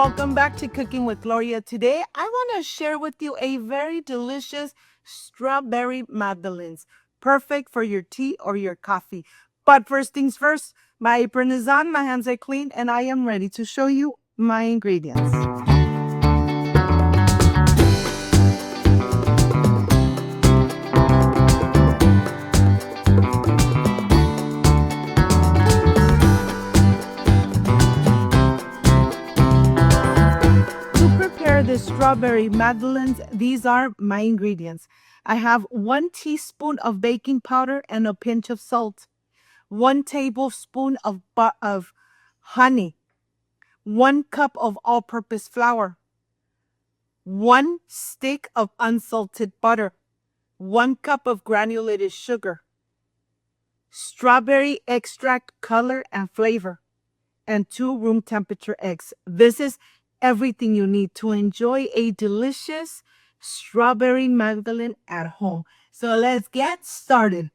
welcome back to Cooking with Gloria. Today, I want to share with you a very delicious strawberry madeleines, perfect for your tea or your coffee. But first things first, my apron is on, my hands are clean, and I am ready to show you my ingredients. The strawberry madeleines, these are my ingredients. I have 1 teaspoon of baking powder and a pinch of salt, 1 tablespoon of honey, 1 cup of all-purpose flour, 1 stick of unsalted butter, 1 cup of granulated sugar, strawberry extract color and flavor, and 2 room temperature eggs. This is everything you need to enjoy a delicious strawberry madeleine at home. So let's get started.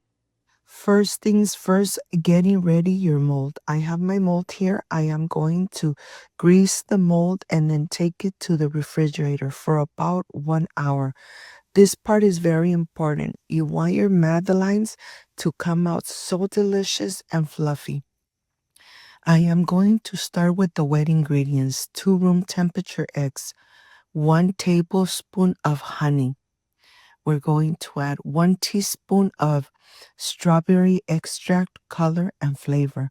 First things first, getting ready your mold. I have my mold here. I am going to grease the mold and then take it to the refrigerator for about 1 hour. This part is very important. You want your madeleines to come out so delicious and fluffy. I am going to start with the wet ingredients: 2 room temperature eggs, 1 tablespoon of honey. We're going to add 1 teaspoon of strawberry extract, color, and flavor,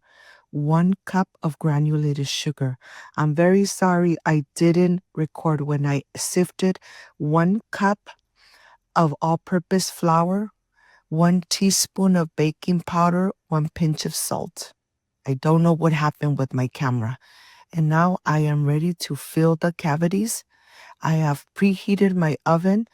1 cup of granulated sugar. I'm very sorry I didn't record when I sifted. 1 cup of all-purpose flour, 1 teaspoon of baking powder, 1 pinch of salt. I don't know what happened with my camera. And now I am ready to fill the cavities. I have preheated my oven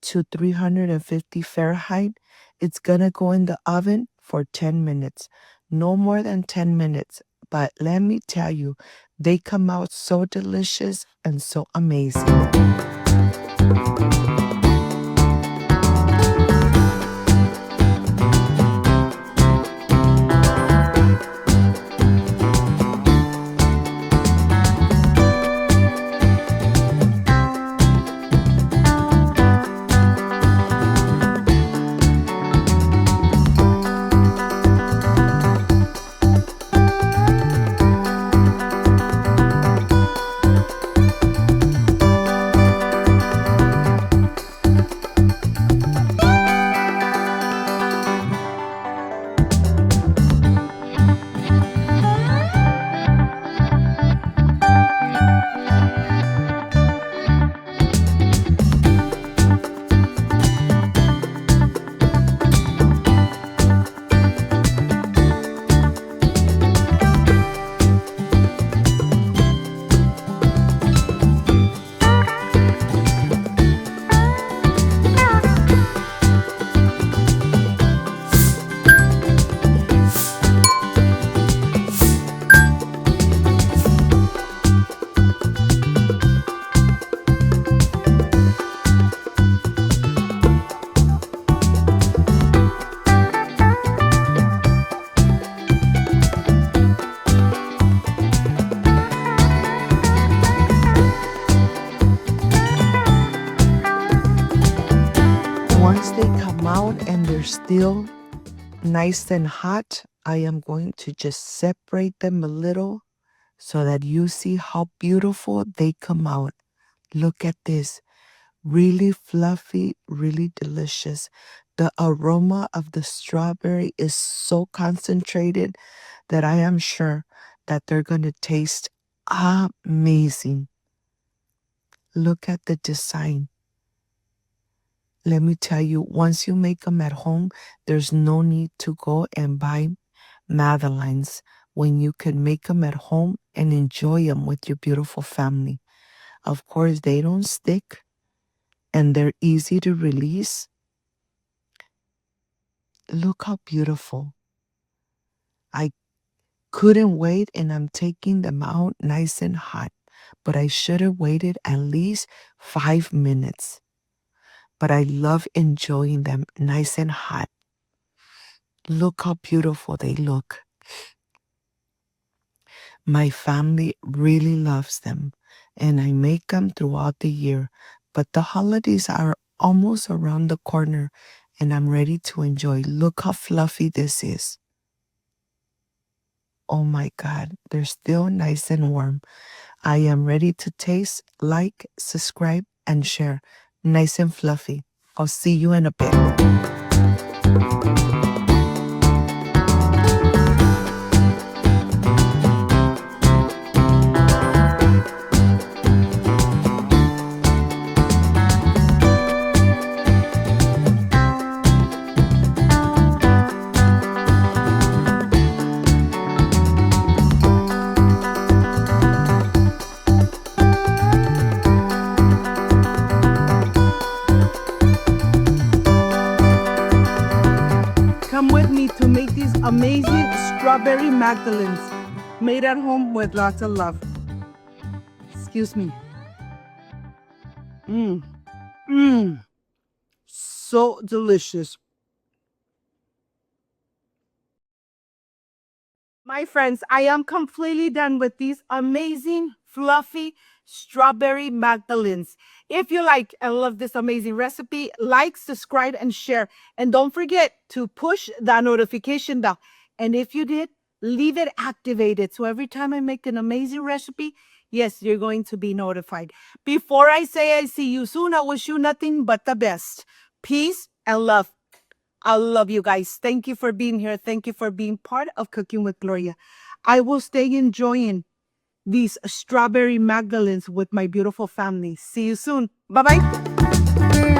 to 350 Fahrenheit. It's gonna go in the oven for 10 minutes, no more than 10 minutes. But let me tell you, they come out so delicious and so amazing. Once they come out and they're still nice and hot, I am going to just separate them a little so that you see how beautiful they come out. Look at this. Really fluffy, really delicious. The aroma of the strawberry is so concentrated that I am sure that they're going to taste amazing. Look at the design. Let me tell you, once you make them at home, there's no need to go and buy madeleines when you can make them at home and enjoy them with your beautiful family. Of course, they don't stick and they're easy to release. Look how beautiful. I couldn't wait, and I'm taking them out nice and hot, but I should have waited at least 5 minutes. But I love enjoying them nice and hot. Look how beautiful they look. My family really loves them, and I make them throughout the year. But the holidays are almost around the corner, and I'm ready to enjoy. Look how fluffy this is. Oh my God, they're still nice and warm. I am ready to taste, like, subscribe, and share. Nice and fluffy. I'll see you in a bit. Come with me to make these amazing strawberry Magdalenes made at home with lots of love. Excuse me. Mmm. Mmm. So delicious. My friends, I am completely done with these amazing, fluffy strawberry Magdalenes. If you like and love this amazing recipe, like, subscribe, and share. And don't forget to push that notification bell. And if you did, leave it activated. So every time I make an amazing recipe, yes, you're going to be notified. Before I say I see you soon, I wish you nothing but the best. Peace and love. I love you guys. Thank you for being here. Thank you for being part of Cooking with Gloria. I will stay enjoying these strawberry Magdalenes with my beautiful family. See you soon. Bye bye.